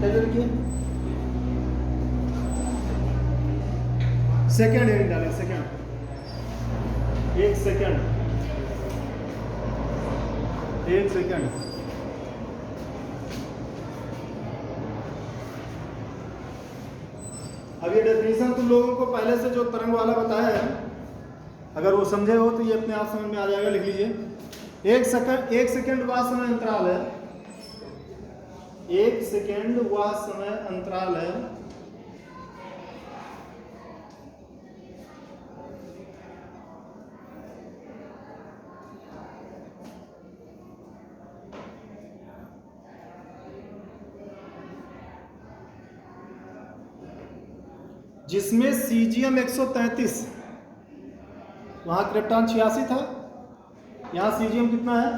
कैसे लिखिए, second heading डालें, सेकेंड, एक सेकेंड, एक सेकेंड। अब ये डेफिनेशन तुम लोगों को पहले से जो तरंग वाला बताया है, अगर वो समझे हो तो ये अपने आप समझ में आ जाएगा। लिख लीजिए, एक सेकेंड वह समय अंतराल है, एक सेकेंड वह समय अंतराल है जिसमें सीजियम 133, वहां क्रिप्टॉन 86 था, यहां सीजियम कितना है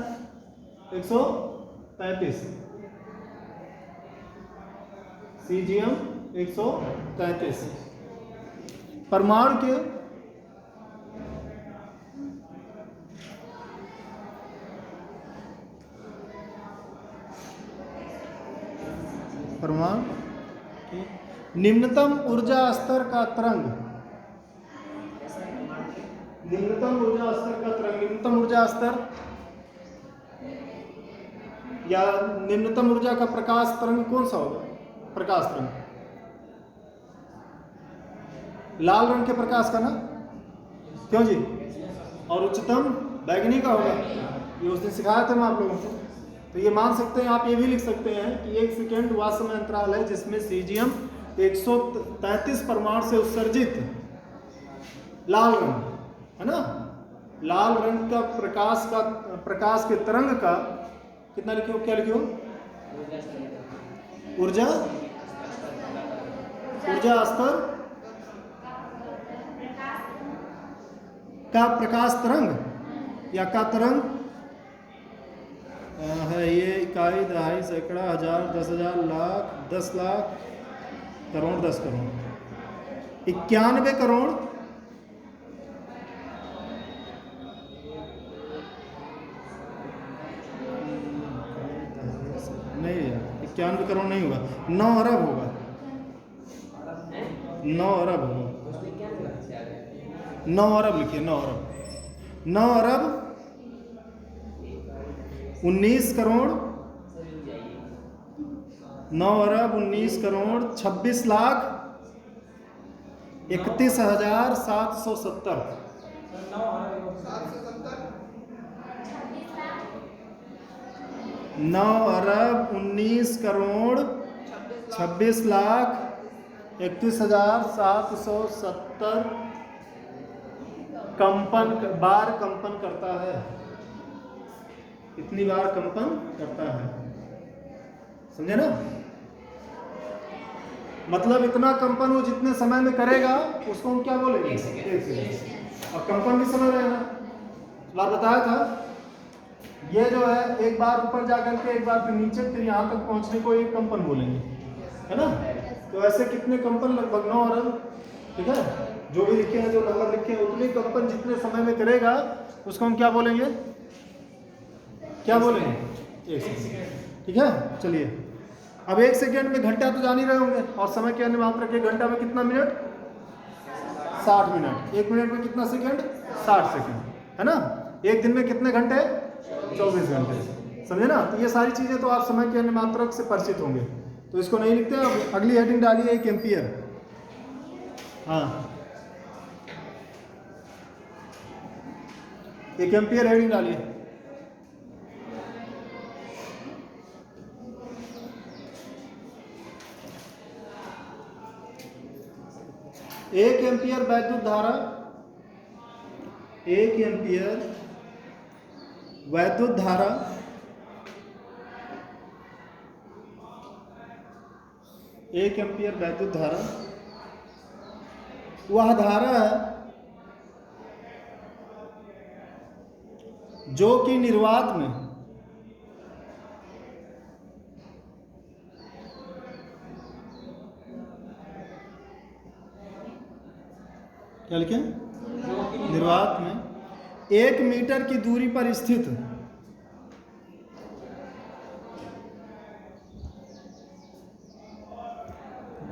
133, सीजियम 133 परमाणु के निम्नतम ऊर्जा स्तर का तरंग, निम्नतम ऊर्जा स्तर का तरंग, निम्नतम ऊर्जा स्तर या निम्नतम ऊर्जा का प्रकाश तरंग कौन सा होगा? प्रकाश तरंग, लाल रंग के प्रकाश का ना, क्यों जी? और उच्चतम बैगनी का होगा, ये उस दिन सिखाया था मैं आप लोगों को। तो ये मान सकते हैं, आप ये भी लिख सकते हैं कि एक सेकेंड वह समय अंतराल है जिसमें सीजियम 133 परमाणु से उत्सर्जित लाल रंग है ना, लाल रंग का प्रकाश के तरंग का कितना लिखियो, क्या लिखियो? ऊर्जा स्तर का प्रकाश तरंग या का तरंग है ये इकाई, दहाई, सैकड़ा, हजार, 10,000, लाख, 10 लाख, करोड़, 10 करोड़, 91 करोड़, नहीं यार 91 करोड़ नहीं होगा, 9 अरब होगा, 9 अरब होगा, 9 अरब लिखिए, 9 अरब, 9 अरब 19 करोड़, 9 अरब 19 करोड़ 26 लाख 31,770, 9 अरब 19 करोड़ 26 लाख 31,770 बार कंपन करता है, इतनी बार कंपन करता है, समझे ना? मतलब इतना कंपन वो जितने समय में करेगा उसको हम क्या बोलेंगे? एक सेकेंड। और कंपन भी समय रहेगा, बात बताया था, ये जो है एक बार ऊपर जाकर के एक बार फिर नीचे, फिर यहाँ तक पहुँचने को एक कंपन बोलेंगे, है ना? तो ऐसे कितने कंपन? लगभग 9 अरब, ठीक है? जो भी लिखे हैं, जो नंबर लिखे हैं, उतने कंपन जितने समय में करेगा उसको हम क्या बोलेंगे? क्या बोलेंगे? एक सेकेंड, ठीक है? चलिए, अब एक सेकेंड में घंटा तो जान ही रहे होंगे, और समय के अन्य मात्रा के घंटा में कितना मिनट? 60 मिनट। एक मिनट में कितना सेकेंड? 60 सेकेंड, है ना? एक दिन में कितने घंटे? 24 घंटे, समझे ना? तो ये सारी चीजें तो आप समय के अन्य मात्रक से परिचित होंगे, तो इसको नहीं लिखते। अब अगली हेडिंग डालिए, 1 एम्पियर। हाँ, 1 एम्पियर हेडिंग डालिए। एक एम्पियर वैद्युत धारा, 1 एम्पियर वैद्युत धारा एक एम्पियर वैद्युत धारा वह धारा है जो कि निर्वात में क्या लिखें? निर्वात में 1 मीटर की दूरी पर स्थित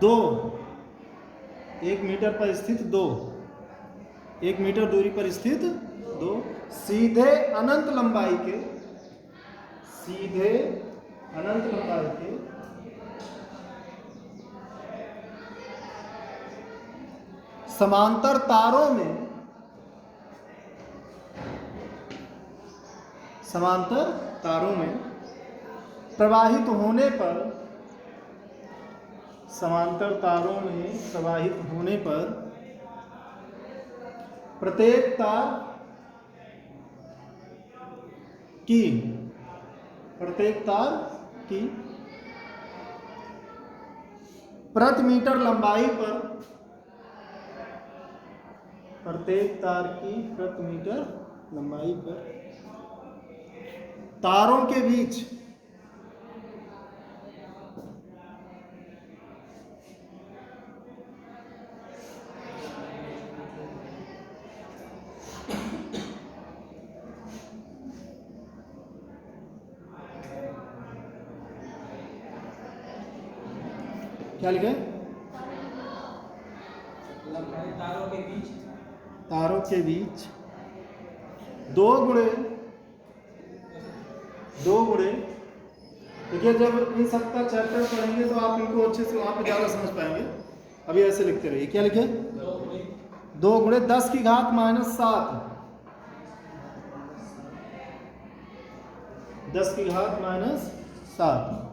2, 1 मीटर पर स्थित 2, 1 मीटर दूरी पर स्थित 2 सीधे अनंत लंबाई के समांतर तारों में प्रवाहित होने पर प्रत्येक तार की प्रति मीटर लंबाई पर तारों के बीच क्या लिखे? तारों के बीच 2 गुणे देखिए, जब इन सबका चैप्टर पढ़ेंगे तो आप इनको अच्छे से वहां पे ज़्यादा समझ पाएंगे। अभी ऐसे लिखते रहिए। क्या लिखे? 2 गुणे 10 की घात -7, 10 की घात -7।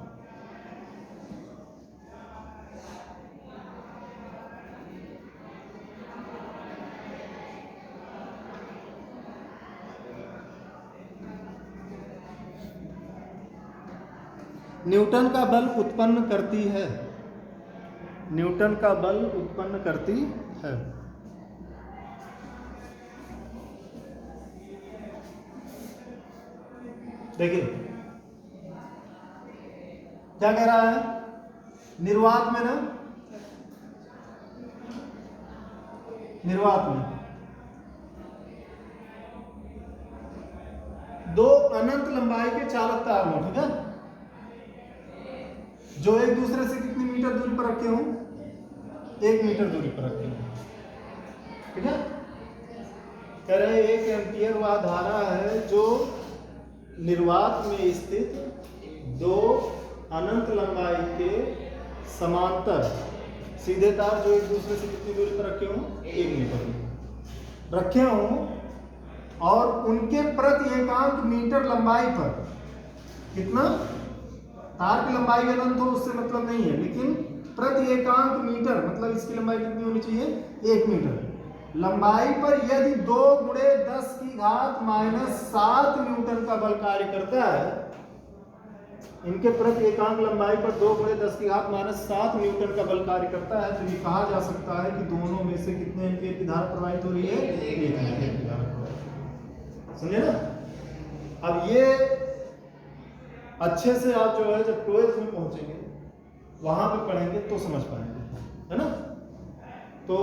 न्यूटन का बल उत्पन्न करती है। देखिए क्या कह रहा है, निर्वात में 2 अनंत लंबाई के चालक तार हों, ठीक है, जो एक दूसरे से कितनी मीटर दूरी पर रखे हों? 1 मीटर दूरी पर रखे हों, ठीक है। कह रहे 1 एम्पियर वह धारा है जो निर्वात में स्थित 2 अनंत लंबाई के समांतर सीधे तार जो एक दूसरे से कितनी दूरी पर रखे हों? 1 मीटर रखे हों, और उनके प्रति एकांक मीटर लंबाई पर कितना? तार की लंबाई अनंत हो उससे मतलब नहीं है, लेकिन प्रति एकांक मीटर मतलब इसकी लंबाई कितनी होनी चाहिए? 1 मीटर लंबाई पर यदि 2 गुणे 10 की घात -7 न्यूटन का बल कार्य करता है, इनके प्रति एकांक लंबाई पर 2 गुणे 10 की घात -7 न्यूटन का बल कार्य करता है, तो ये कहा जा सकता है कि दोनों में से कितने एम्पियर की धारा प्रवाहित हो रही है? 1 एम्पियर की धारा प्रवाहित। समझे ना? अब ये अच्छे से आप जो है जब 12th में पहुंचेंगे वहां पे पढ़ेंगे तो समझ पाएंगे, है ना। तो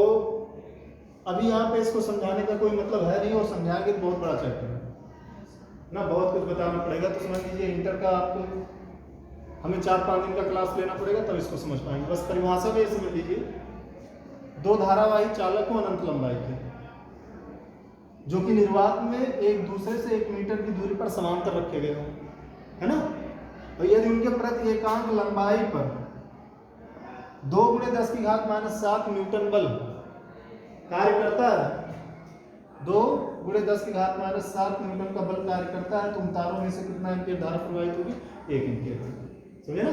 अभी यहाँ पे इसको समझाने का कोई मतलब है नहीं, और समझाएंगे तो बहुत बड़ा चैप्टर है ना, बहुत कुछ बताना पड़ेगा। तो समझ लीजिए इंटर का आपको हमें 4-5 दिन का क्लास लेना पड़ेगा तब इसको समझ पाएंगे। बस परिभाषा में समझ लीजिए, 2 धारावाही चालक हो अनंत लंबाई के, जो कि निर्वात में एक दूसरे से 1 मीटर की दूरी पर समांतर रखे गए हों, है ना। और यदि उनके प्रति एकांक लंबाई पर 2 गुणे 10 की घात -7 न्यूटन बल कार्य करता है, 2 गुणे 10 की घात -7 न्यूटन का बल कार्य करता है, तो उन तारों में से कितना एम्पियर धारा प्रवाहित होगी? 1 एम्पियर। समझे ना?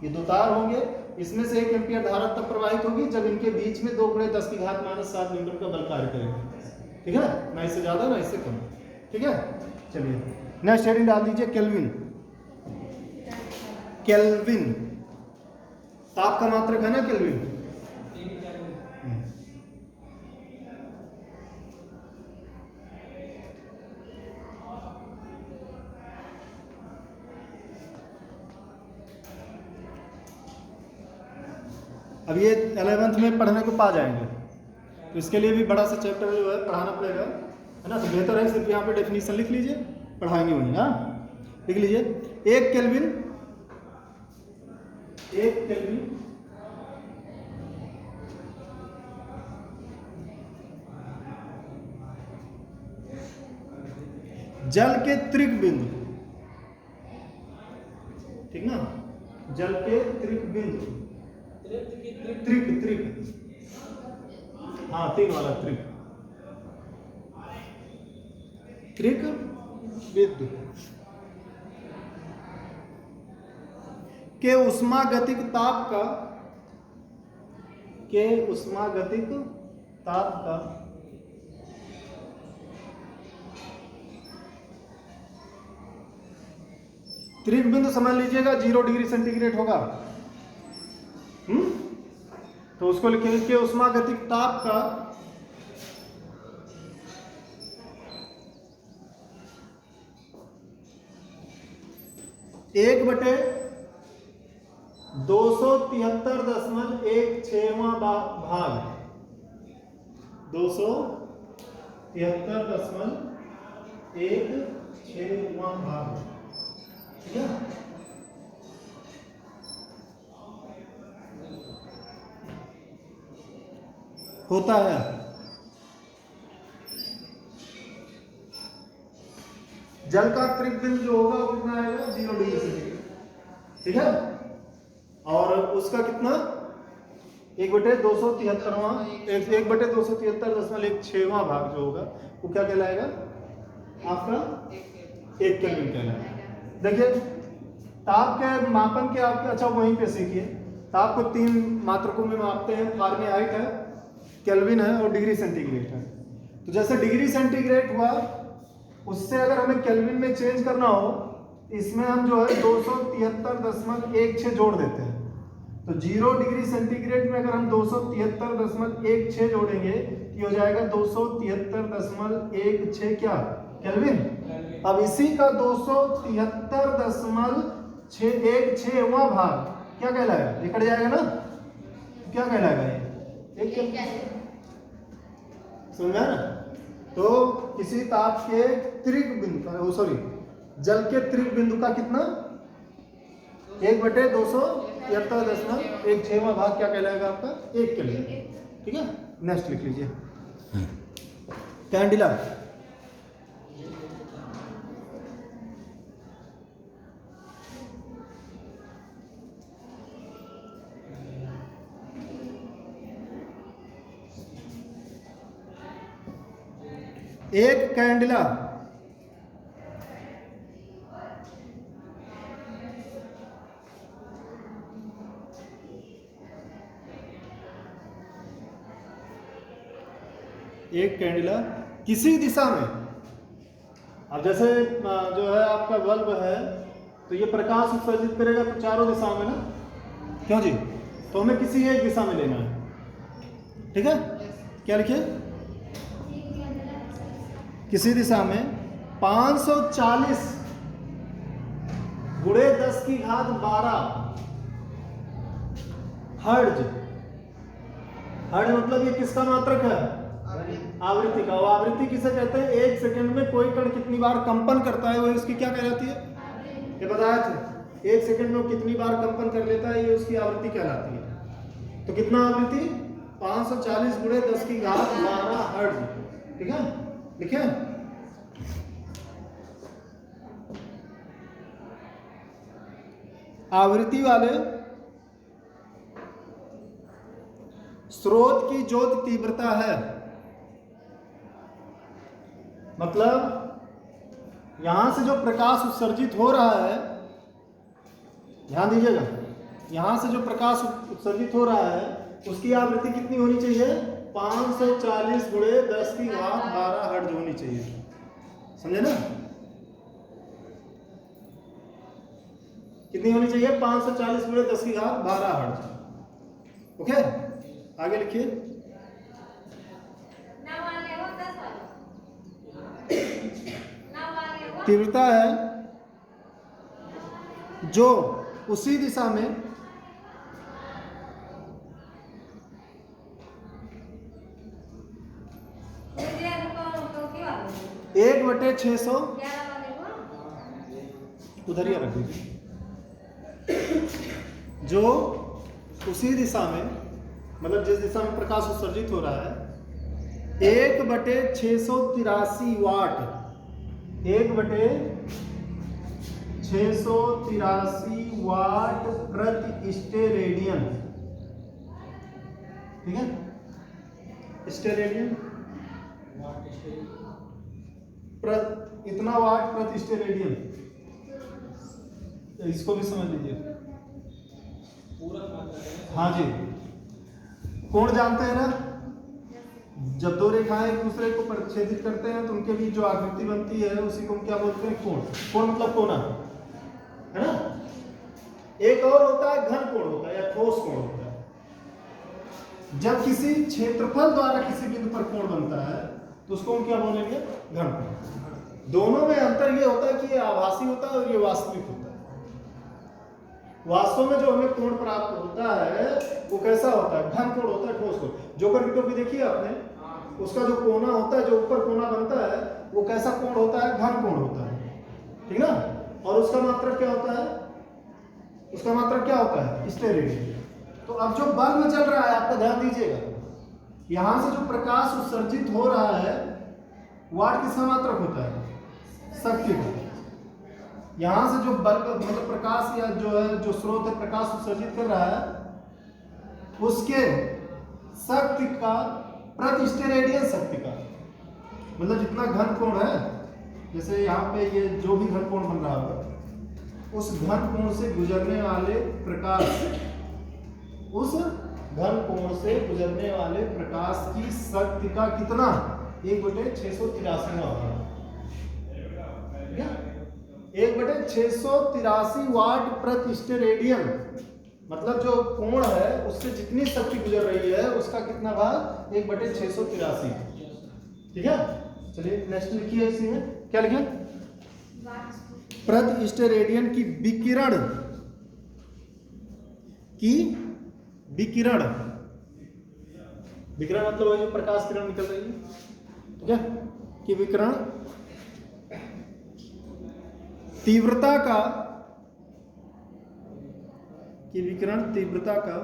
ये 2 तार होंगे, इसमें से 1 एम्पियर धारा तब प्रवाहित होगी जब इनके बीच में 2 गुणे 10 की घात -7 न्यूटन का बल कार्य करेगा, ठीक है। ना इससे ज्यादा ना इससे कम, ठीक है। चलिए नेक्स्ट हेडिंग डाल दीजिए केल्विन। ताप का मात्रक है ना केल्विन। अब ये 11th में पढ़ने को पा जाएंगे, तो इसके लिए भी बड़ा सा चैप्टर जो है पढ़ाना पड़ेगा, है ना। तो बेहतर है सिर्फ यहाँ पे डेफिनेशन लिख लीजिए, पढ़ाएंगे वहीं। हाँ लिख लीजिए, 1 केल्विन जल के त्रिक बिंदु, ठीक ना, जल के त्रिक बिंदु, त्रिक त्रिक, हाँ तीन वाला त्रिक, त्रिक बिंदु के उष्मागतिक ताप का, के उष्मागतिक ताप का त्रिक बिंदु समझ लीजिएगा 0 डिग्री सेंटीग्रेड होगा। तो उसको लिखेंगे कि उष्मागतिक ताप का एक बटे 273.16वां भाग, 273.16वां भाग, ठीक है। होता है जल का त्रिक बिंदु जो होगा वो कितना आएगा 0 डिग्री सेंटीग्रेड, ठीक है। और उसका कितना 1/273वां 1/273.16वां भाग जो होगा वो क्या कहलाएगा आपका 1 केल्विन कहलाएगा। देखिए ताप के मापन के आपके, अच्छा वहीं पे सीखिए, ताप को 3 मात्रकों में मापते हैं, फारेनहाइट है, केल्विन है और डिग्री सेंटीग्रेड है। तो जैसे डिग्री सेंटीग्रेड हुआ उससे अगर हमें केल्विन में चेंज करना हो, इसमें हम जो है 273.16 जोड़ देते हैं। तो 0 डिग्री सेंटीग्रेड में अगर हम 273.16 जोड़ेंगे तो हो जाएगा 273.16 क्या केल्विन। अब इसी का 273.16वां भाग क्या कहलाएगा, लिखा जाएगा ना, क्या कहलाएगा ये एक केल्विन, समझा ना। तो किसी ताप के त्रिक बिंदु का, सॉरी जल के त्रिक बिंदु का कितना 1/273.16वां भाग क्या कहलाएगा आपका 1 केल्विन, ठीक है। नेक्स्ट लिख लीजिए कैंडिला। एक कैंडिला किसी दिशा में, अब जैसे जो है आपका बल्ब है तो ये प्रकाश उत्सर्जित करेगा तो चारों दिशाओं में ना, क्यों जी, तो हमें किसी एक दिशा में लेना है, ठीक है। क्या लिखिए, किसी दिशा में 540 गुणे 10⁻12 हर्ट्ज, हर्ट्ज मतलब ये किसका मात्रक है, आवृत्ति का। आवृत्ति किसे कहते हैं, 1 सेकंड में कोई कण कितनी बार कंपन करता है वो इसकी क्या कहलाती है, ये बताया था। 1 सेकंड में कितनी बार कंपन कर लेता है ये उसकी आवृत्ति कहलाती है। तो कितना आवृत्ति 540 गुणे 10⁻12 हर्ट्ज, ठीक है। लिखे आवृत्ति वाले स्रोत की जो तीव्रता है, मतलब यहां से जो प्रकाश उत्सर्जित हो रहा है, ध्यान दीजिएगा, यहां से जो प्रकाश उत्सर्जित हो रहा है उसकी आवृत्ति कितनी होनी चाहिए 540 गुणे 10⁻12 हर्ट्ज होनी चाहिए, समझे ना। कितनी होनी चाहिए 540 गुणे 10⁻12 हर्ट्ज, ओके। आगे लिखिए, तीव्रता है जो उसी दिशा में 1/600 उधर ही रख दीजिए, जो उसी दिशा में, मतलब जिस दिशा में प्रकाश उत्सर्जित हो रहा है 1/683 वाट 1/683 वाट प्रति स्टेरेडियन। ठीक है, स्टेरेडियन इतना वाट प्रति स्टेरेडियन, इसको भी समझ लीजिए। हाँ जी, कोण जानते हैं ना, जब दो रेखाएं एक दूसरे को परिच्छेदित करते हैं तो उनके बीच जो आकृति बनती है उसी को हम क्या बोलते हैं? कोण। कोण मतलब कोना, है ना। एक और होता है घन कोण होता है या ठोस कोण होता है। जब किसी क्षेत्रफल द्वारा किसी बिंदु पर कोण बनता है तो उसको हम क्या बोलेंगे? घन कोण। दोनों में अंतर ये होता है कि ये आभासी होता है और ये वास्तविक होता है। वास्तव में जो हमें कोण प्राप्त होता है वो कैसा होता है? घन कोण होता है, ठोस कोण। जोकर की टोपी देखिए आपने, उसका जो कोना होता है, जो ऊपर कोना बनता है वो कैसा कोण होता है? घन कोण होता है, ठीक ना। और उसका मात्रक क्या होता है? उसका मात्रक क्या होता है? स्टेरेडियन। तो अब जो बल्ब जल रहा है, आपका ध्यान दीजिएगा, यहां से जो प्रकाश उत्सर्जित हो रहा है, वाट किसका मात्रक होता है? शक्ति का। यहां से जो बल्ब मतलब प्रकाश या जो है जो स्रोत है प्रकाश उत्सर्जित कर रहा है, उसके शक्ति का प्रति स्टेरेडियन शक्ति का मतलब जितना घन कोण है, जैसे यहाँ पे ये जो भी घन कोण बन रहा होगा, उस घन कोण से गुजरने वाले प्रकाश, उस घन कोण से गुजरने वाले प्रकाश की शक्ति का कितना? 1/683 होगा। 1/683 वाट प्रति स्टेरेडियन, मतलब जो कोण है उससे जितनी शक्ति गुजर रही है उसका कितना भाग? 1/683। ठीक है, चलिए नेक्स्ट लिखिए। इसमें क्या लिखे? प्रति स्टेरेडियन की विकिरण विकिरण मतलब वही जो प्रकाश किरण निकल रही है, ठीक है, कि विकिरण तीव्रता का, कि विकिरण तीव्रता का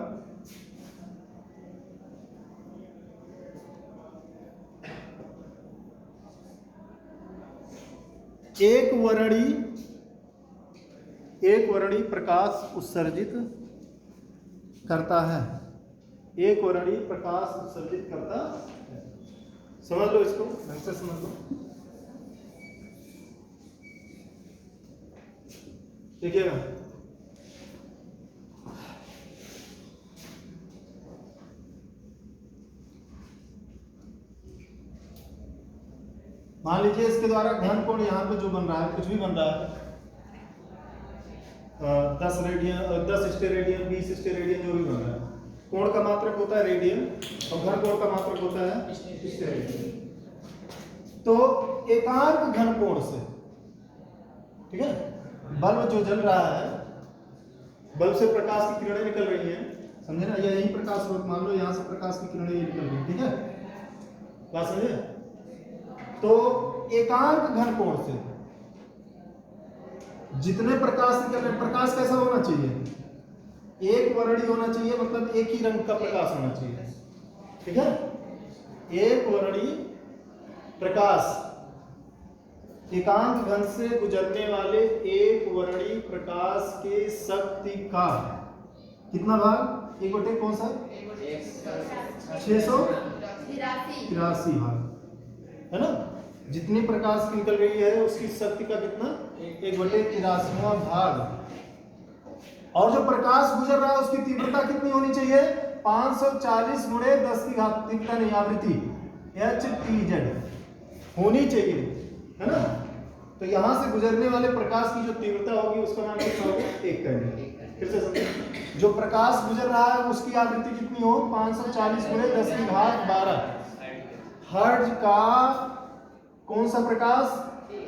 एक वर्णी प्रकाश उत्सर्जित करता है। एक वर्णी प्रकाश उत्सर्जित करता है। समझ लो, इसको ढंग से समझ लो। देखिएगा, मान लीजिए इसके द्वारा घन कोण यहाँ पे जो बन रहा है, कुछ भी बन रहा है, 10 रेडियन, 10 स्टेरेडियन, 20 स्टेरेडियन, जो भी बन रहा है, कोण का मात्रक होता है रेडियन और घन कोण का मात्रक होता है स्टेरेडियन। तो एकांक घन कोण से, ठीक है, बल्ब जो जल रहा है, बल्ब से प्रकाश की किरणें निकल रही हैं, समझे ना। यही प्रकाश स्रोत मान लो, यहाँ से प्रकाश की किरणें ये निकल रही हैं, ठीक है, बात समझे। तो एकांक घन कोण से जितने प्रकाश निकल रहे, प्रकाश कैसा होना चाहिए? एक वर्णी होना चाहिए, मतलब एक ही रंग का प्रकाश होना चाहिए, ठीक है। एक वर्णी प्रकाश, एकांक घन से गुजरने वाले एक वर्णी प्रकाश के शक्ति का कितना भाग? 1/683 कौन सा? 683 भाग, है ना। जितनी प्रकाश निकल रही है उसकी शक्ति का कितना? 1/83वां भाग। और जो प्रकाश गुजर रहा है उसकी तीव्रता कितनी होनी चाहिए? 540 × 10⁻, तीव्रता नहीं, आवृत्ति, HTZ होनी चाहिए, है ना। तो यहां से गुजरने वाले प्रकाश की जो तीव्रता होगी उसका मान कितना होगा? 1 करेंगे। फिर से समझिए, जो प्रकाश गुजर रहा है उसकी आवृत्ति कितनी हो? 540 × 10⁻12 हर्ट्ज का कौन सा प्रकाश?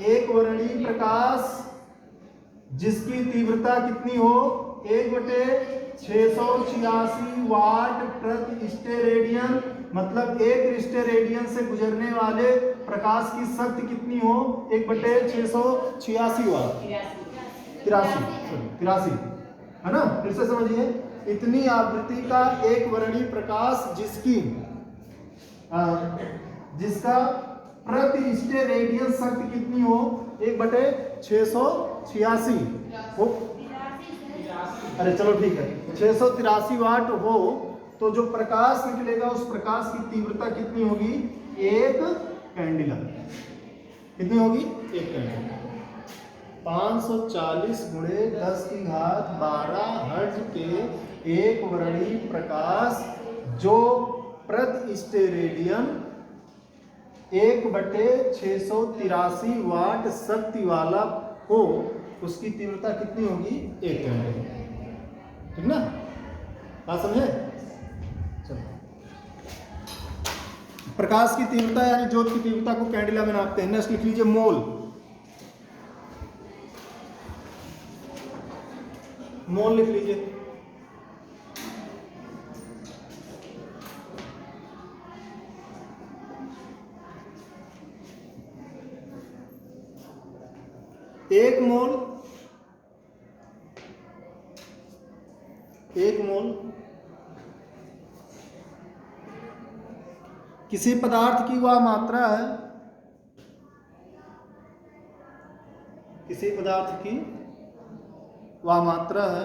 एक वर्णी प्रकाश जिसकी तीव्रता कितनी हो? 1/686 वाट प्रति स्टेरेडियन, मतलब एक स्टेरेडियन से गुजरने वाले प्रकाश की शक्ति कितनी हो? 1/686 वाट, 83, है ना। फिर से समझिए, इतनी आवृत्ति का एक वर्णी प्रकाश जिसका प्रति स्टेरेडियन शक्ति कितनी हो? 1/686 हो, अरे चलो ठीक है, 683 वाट हो तो जो प्रकाश निकलेगा उस प्रकाश की तीव्रता कितनी होगी? 1 कैंडिला। कितनी होगी? 1 कैंडिला। 540 गुणे 10⁻12 हर्ट्ज के एक वर्णी प्रकाश जो प्रति स्टेरेडियन 1/683 वाट शक्ति वाला हो, उसकी तीव्रता कितनी होगी? 1 कैंडिला। ठीक ना? बात समझे? चलो, प्रकाश की तीव्रता यानी ज्योत की तीव्रता को कैंडिला में नापते हैं। नेक्स्ट लिख लीजिए मोल। मोल लिख लीजिए। एक मोल किसी पदार्थ की वह मात्रा है, किसी पदार्थ की वह मात्रा है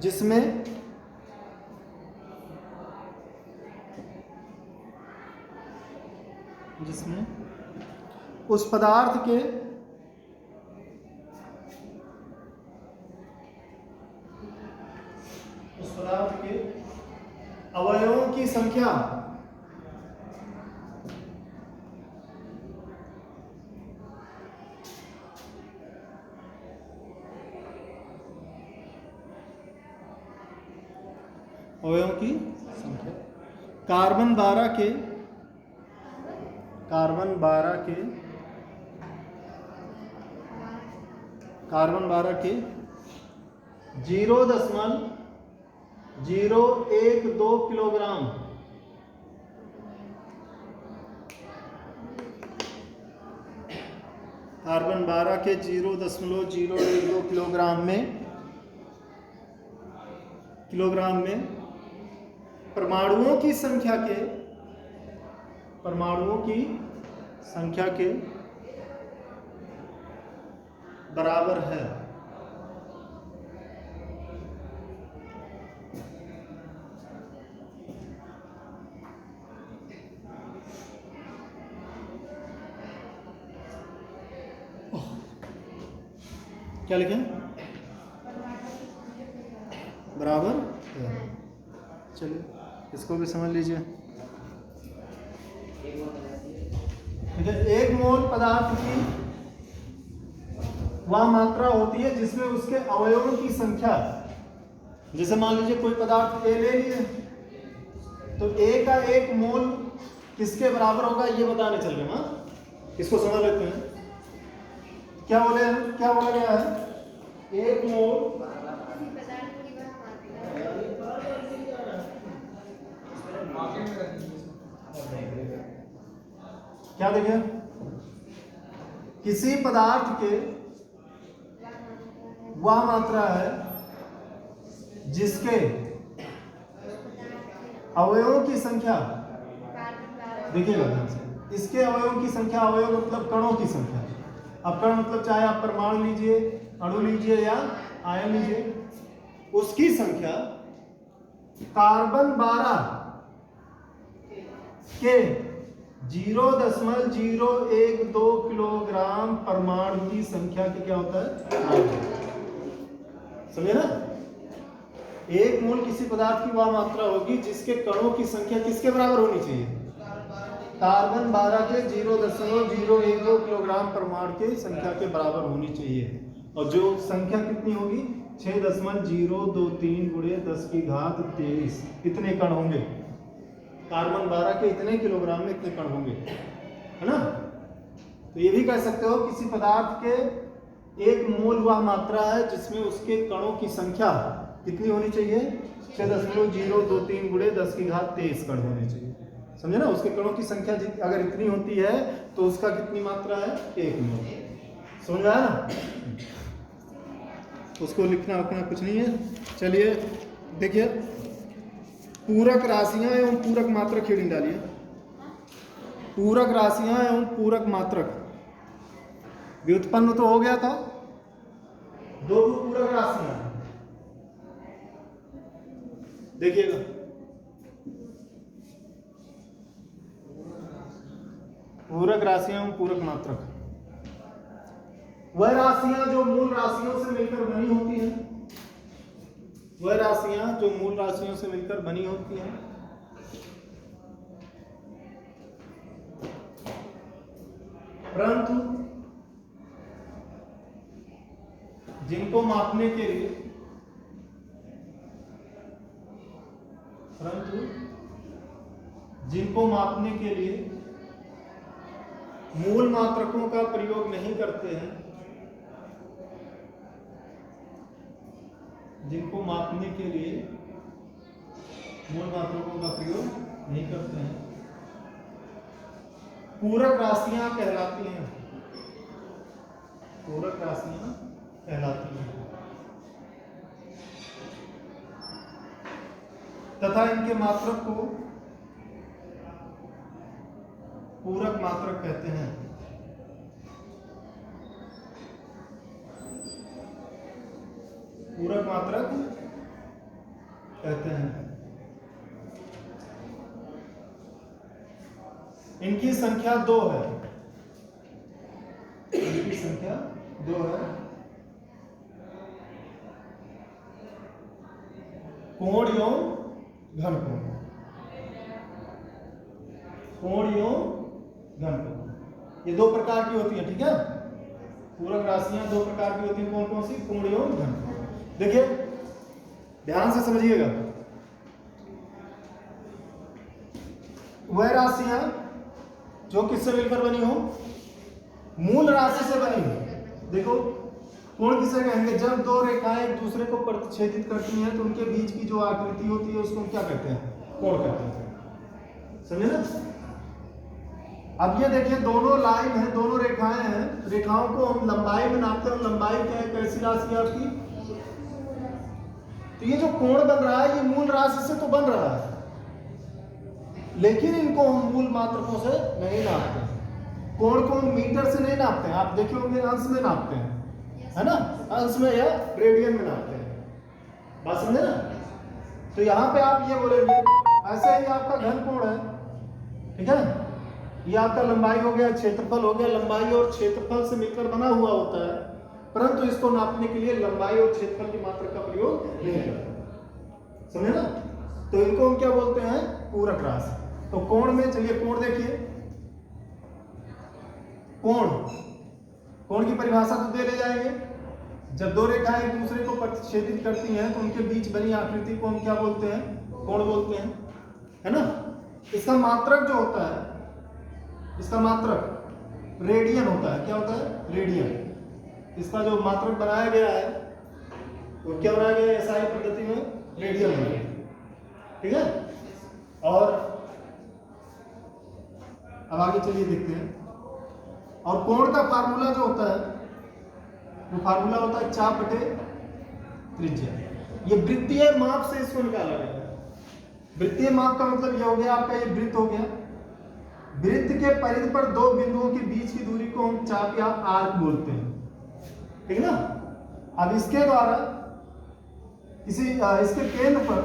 जिसमें उस पदार्थ के अवयवों की संख्या कार्बन 12 के 0.012 किलोग्राम कार्बन 12 के 0.012 किलोग्राम में परमाणुओं की संख्या के बराबर है। क्या लिखें? बराबर है। चलिए इसको भी समझ लीजिए। ठीक है, एक मोल पदार्थ की वह मात्रा होती है जिसमें उसके अवयवों की संख्या, जैसे मान लीजिए कोई पदार्थ ए ले लिए तो ए का 1 मोल किसके बराबर होगा ये बताने चल रहे हैं। इसको समझ लेते हैं। क्या बोला गया है? 1 मोल क्या देखें? किसी पदार्थ के वह मात्रा है जिसके अवयवों की संख्या, देखिएगा ध्यान से, इसके अवयवों की संख्या, अवयव मतलब कणों की संख्या। अब कण मतलब चाहे आप परमाणु लीजिए, अणु लीजिए या आयन लीजिए, उसकी संख्या कार्बन 12 के 0.012 किलोग्राम परमाणु की संख्या की क्या होता है? समझे ना? 1 मोल किसी पदार्थ की वह मात्रा होगी जिसके कणों की संख्या किसके बराबर होनी चाहिए? कार्बन 12 के 0.012 किलोग्राम परमाणु की संख्या के बराबर होनी चाहिए। और जो संख्या कितनी होगी? 6.023 गुणे 10⁻23 इतने कण होंगे। कार्बन 12 के इतने किलोग्राम में इतने कण होंगे, है ना? तो ये भी कह सकते हो किसी पदार्थ के 1 मोल वह मात्रा है जिसमें उसके कणों की संख्या कितनी होनी चाहिए? 6.023 गुणे 10⁻23 कण होने चाहिए। समझे ना? उसके कणों की संख्या अगर इतनी होती है तो उसका कितनी मात्रा है? 1 मोल। समझ आया ना? उसको लिखना कुछ नहीं है। चलिए देखिए, पूरक राशियां एवं पूरक मात्रक हेडिंग डालिए। पूरक राशियां एवं पूरक मात्रक व्युत्पन्न तो हो गया था, दो पूरक राशियां देखिएगा, पूरक राशियां एवं पूरक मात्रक वह राशियां जो मूल राशियों से मिलकर बनी होती हैं, वह राशियां जो मूल राशियों से मिलकर बनी होती हैं, परंतु जिनको मापने के लिए मूल मात्रकों का प्रयोग नहीं करते हैं, जिनको मापने के लिए मूल मात्रकों का प्रयोग नहीं करते हैं, पूरक राशियां कहलाती हैं। पूरक राशियां कहलाती हैं तथा इनके मात्रक को पूरक मात्रक कहते हैं। पूरक मात्रक कहते हैं। इनकी संख्या 2 है। इनकी संख्या 2 है। कोण एवं घन कोण। कोण एवं घन कोण, ये 2 प्रकार की होती है, ठीक है। पूरक राशियां 2 प्रकार की होती हैं, कौन कौन सी? कोण एवं घन कोण। देखिए ध्यान से समझिएगा, वह राशियां जो किससे मिलकर बनी हो? मूल राशि से बनी हो। देखो कोण किसे कहेंगे? जब 2 रेखाएं एक दूसरे को प्रतिच्छेदित करती हैं तो उनके बीच की जो आकृति होती है उसको क्या कहते हैं? कोण कहते हैं। समझे ना? अब ये देखिए दोनों लाइन है, दोनों रेखाएं हैं, रेखाओं को हम लंबाई में नापते हैं। लंबाई क्या है? कैसी राशि है आपकी? तो ये जो कोण बन रहा है ये मूल राशि से तो बन रहा है, लेकिन इनको हम मूल मात्रकों से नहीं नापते हैं। कोण को हम मीटर से नहीं नापते हैं, आप देखे होंगे अंश में नापते हैं, है ना? अंश में या रेडियन में नापते हैं। बात समझे ना? तो यहाँ पे आप ये बोलेंगे ऐसे ही आपका घन कोण है, ठीक है। ये आपका लंबाई हो गया, क्षेत्रफल हो गया। लंबाई और क्षेत्रफल से मिलकर बना हुआ होता है, परंतु इसको नापने के लिए लंबाई और क्षेत्रफल की मात्रा का प्रयोग नहीं करते। समझे ना? तो इनको हम क्या बोलते हैं? पूरक राशि। तो कोण में चलिए कोण देखिए, कोण की परिभाषा तो दे ले जाएंगे। जब 2 रेखाएं एक दूसरे को प्रतिच्छेदित करती हैं तो उनके बीच बनी आकृति को हम क्या बोलते हैं? कोण बोलते हैं, है ना। इसका मात्रक जो होता है, इसका मात्रक रेडियन होता है। क्या होता है? रेडियन। इसका जो मात्रक बनाया गया है वो क्या बनाया गया है? एसआई पद्धति में रेडियन बनाया गया, ठीक है। और अब आगे चलिए देखते हैं। और कोण का फार्मूला जो होता है वो फार्मूला होता है चाप बटे त्रिज्या। ये वृत्तीय माप से इसको निकाला गया है। वृत्तीय माप का मतलब ये हो गया आपका, ये वृत्त हो गया। वृत्त के परिधि पर 2 बिंदुओं के बीच की दूरी को हम चाप या आर्क बोलते हैं, ठीक ना। अब इसके द्वारा इसके केंद्र पर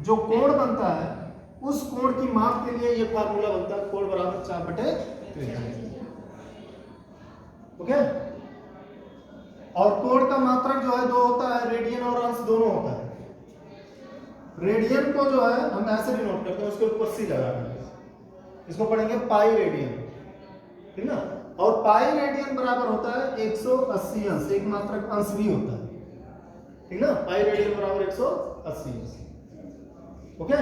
जो कोण बनता है उस कोण की माप के लिए ये फार्मूला बनता है, कोण बराबर चाप बटे त्रिज्या। ओके। और कोण का मात्रक जो है 2 होता है, रेडियन और अंश दोनों होता है। रेडियन को जो है हम ऐसे भी नोट करते हैं, उसके ऊपर सी लगा करके इसको पढ़ेंगे पाई रेडियन, ठीक ना। और पाई रेडियन बराबर होता है 180 अंश, एक मात्रक अंश भी होता है, ठीक ना। पाई रेडियन बराबर 180 अंश। ओके।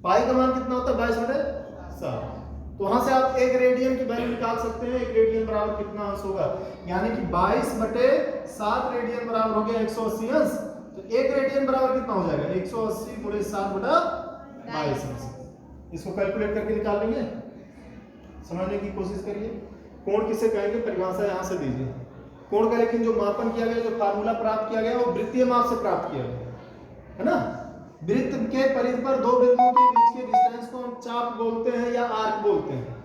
पाई का मान कितना होता है? 22/7। तो वहां से आप 1 रेडियन की वैल्यू निकाल सकते हैं। 1 रेडियन बराबर कितना अंश होगा? यानी कि 22/7 रेडियन बराबर हो गया 180 अंश। तो 1 रेडियन बराबर कितना हो जाएगा? 180 × 7/22 अंश। इसको कैलकुलेट करके निकाल लेंगे। समझने की कोशिश करिए। कोण किसे कहेंगे? परिभाषा यहां से दीजिए। कोण का लेकिन जो मापन किया गया, जो फार्मूला प्राप्त किया गया वो वृत्तीय माप से प्राप्त किया गया, है ना। वृत्त के परिधि पर दो बिंदुओं के बीच के डिस्टेंस को हम चाप बोलते हैं या आर्क बोलते हैं।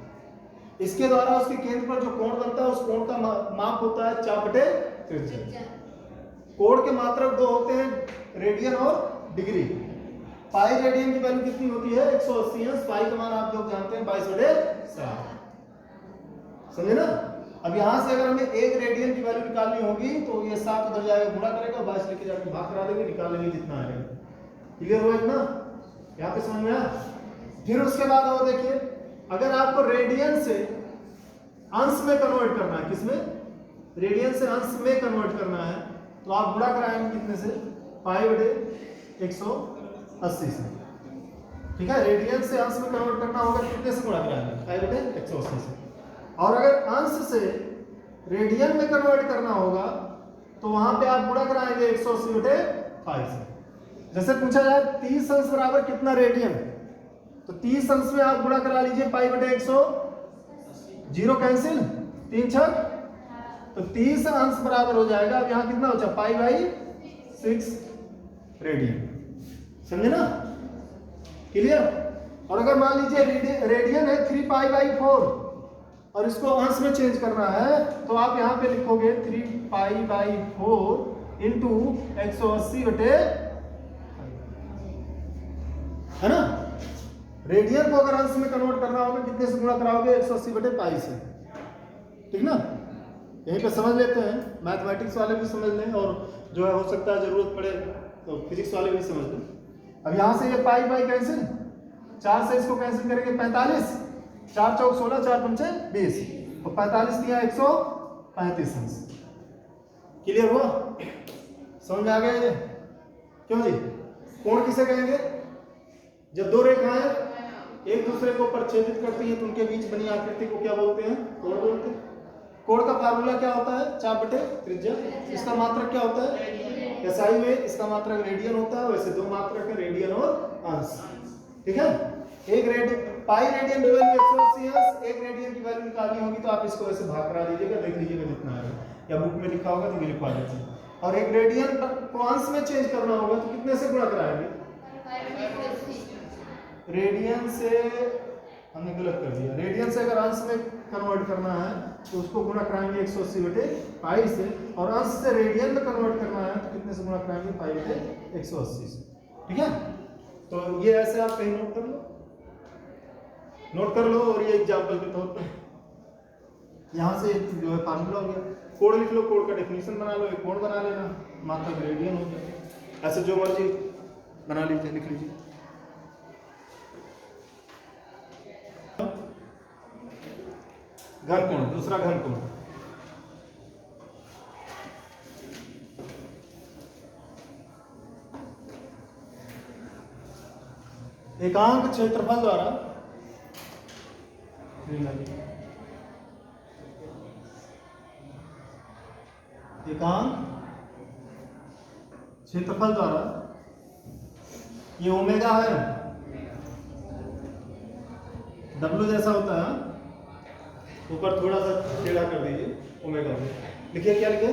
इसके द्वारा उसके केंद्र पर जो कोण बनता है उस कोण का माप होता है चाप बटे त्रिज्या। कोण के मात्रक दो होते हैं, रेडियन और डिग्री। पाई रेडियन की वैल्यू कितनी होती है 180 अंश, पाई का मान आप लोग जानते हैं 22/7, समझे ना। अब यहां से अगर हमें 1 रेडियन की वैल्यू निकालनी होगी तो ये 7 उधर जाएगा गुणा करेगा, 22 लेके जाकर भाग करा देंगे, निकाल लेंगे जितना आएगा। क्लियर हुआ इतना, यहाँ पे समझ में आया। फिर उसके बाद और देखिए, अगर आपको रेडियन से अंश में कन्वर्ट करना है, किसमें, रेडियन से अंश में कन्वर्ट करना है, तो आप गुणा कराएंगे कितने से, पाई बटे 180 से। ठीक है, रेडियन से अंश में कन्वर्ट करना होगा कितने से गुणा कराएंगे, पाई बटे 180 से। और अगर अंश से रेडियन में कन्वर्ट करना होगा तो वहां पे आप गुणा कराएंगे 180 बटे 5 से। जैसे पूछा जाए 30 अंश बराबर कितना रेडियन, तो 30 अंश में आप गुणा करा लीजिए पाई बटे 100, 0 कैंसिल, 3 छक, तो 30 अंश बराबर हो जाएगा। अब यहाँ कितना बचा, पाई बाई 6 रेडियन, समझे ना, क्लियर। और अगर मान लीजिए रेडियन है 3 पाई बाई 4 और इसको अंश में चेंज करना है, तो आप यहाँ पे लिखोगे 3 पाई बाई 4 इंटू 180 बटे, है ना। रेडियन को अगर अंश में कन्वर्ट करना होगा कितने से गुणा कराओगे, 180 बटे पाई से, ठीक ना। यहीं पे समझ लेते हैं, मैथमेटिक्स वाले भी समझ लें और जो है हो सकता है जरूरत पड़े तो फिजिक्स वाले भी समझ लें। अब यहाँ से ये पाई बाई कैंसिल, 4 से इसको कैंसिल करेंगे 45, 4 चौक 16, 4 पंचे 20, और 45 दिया 135 अंश। क्लियर हुआ, समझ आ गया ये, क्यों जी। कोण किसे कहेंगे, जब दो रेखाएं एक दूसरे को परिच्छेदित करती हैं तो उनके बीच बनी आकृति को क्या बोलते हैं, कोण बोलते हैं। कोण का फार्मूला क्या होता है, चाप बटे त्रिज्या। इसका मात्रक क्या होता है, एसआई में इसका मात्रक रेडियन होता है, वैसे दो मात्रक है, रेडियन और अंश, ठीक है। एक पाई रेडियन की वैल्यू 180 अंश, एक रेडियन की वैल्यू निकालनी होगी तो आप इसको ऐसे भाग करा दीजिएगा, देख लीजिएगा जितना आएगा, या बुक में लिखा होगा तो भी लिखवा देते हैं। और एक रेडियन को अंश में चेंज करना होगा तो कितने से गुणा कराएंगे, रेडियन से, हमने गलत कर दिया, रेडियन से अगर अंश में कन्वर्ट करना है तो उसको गुणा कराएंगे 180 बटे पाई से, और अंश से रेडियन में कन्वर्ट करना है तो कितने से गुणा कराएंगे, पाई बटे 180 से, ठीक है। तो ये ऐसे आप कहीं नोट कर लो, और ये एग्जाम्पल के तौर पे यहाँ से जो है फार्मूला हो गया। कोण लिख लो, कोण का डेफिनेशन बना लो, एक कोण बना लेना, मात्रक रेडियन हो गया, ऐसे जो मर्जी बना लीजिए, लिख लीजिए। घन कोण, दूसरा घन कोण, एकांक क्षेत्रफल द्वारा ये ओमेगा है, डब्ल्यू जैसा होता है, ऊपर थोड़ा सा टेढ़ा कर दीजिए, ओमेगा लिखिए, क्या लिखे,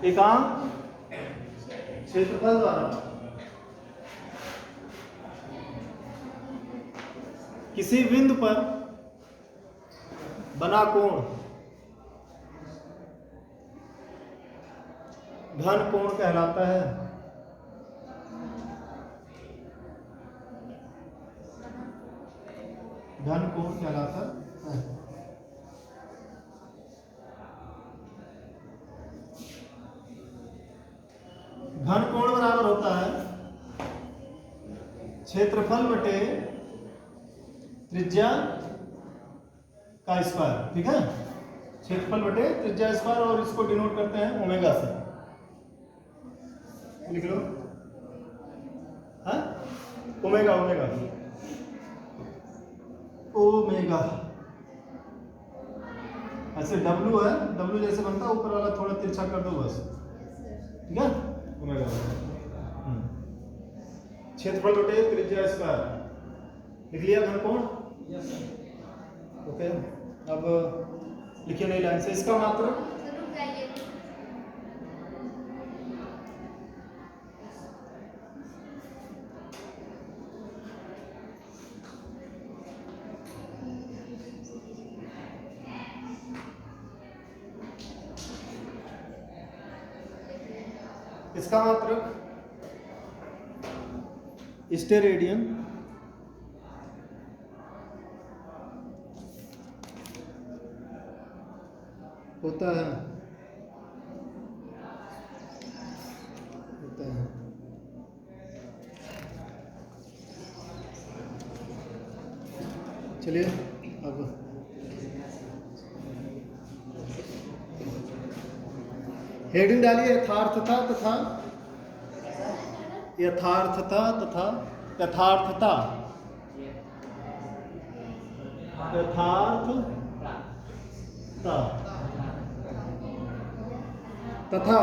एकांक क्षेत्रफल द्वारा किसी बिंदु पर बना कोण घन कोण कहलाता है। घन कोण कहलाता है। घन कोण बराबर होता है क्षेत्रफल बटे त्रिज्या का स्क्वायर, ठीक है, क्षेत्रफल बटे त्रिज्या स्क्वायर, और इसको डिनोट करते हैं ओमेगा से, लिख लो, हाँ, ओमेगा, ऐसे डब्ल्यू है, डब्ल्यू जैसे बनता है, ऊपर वाला थोड़ा तिरछा कर दो बस, ठीक है, ओमेगा, क्षेत्रफल बटे त्रिज्या स्क्वायर, लिख लिया घन कोण, ओके। अब लिखिए नई लाइन से, इसका मात्रक इसका मात्रक स्टेरेडियन होता है चलिए अब हेडिंग डालिए यथार्थता तथा यथार्थता तथा यथार्थता यथार्थता तथा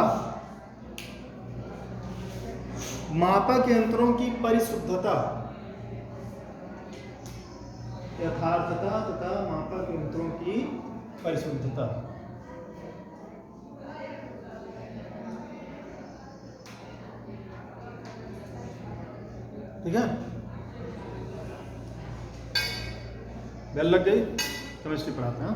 मापक यंत्रों की परिशुद्धता यथार्थता तथा मापक यंत्रों की परिशुद्धता। ठीक है, बेल लग गई, केमिस्ट्री पढ़ाते हैं।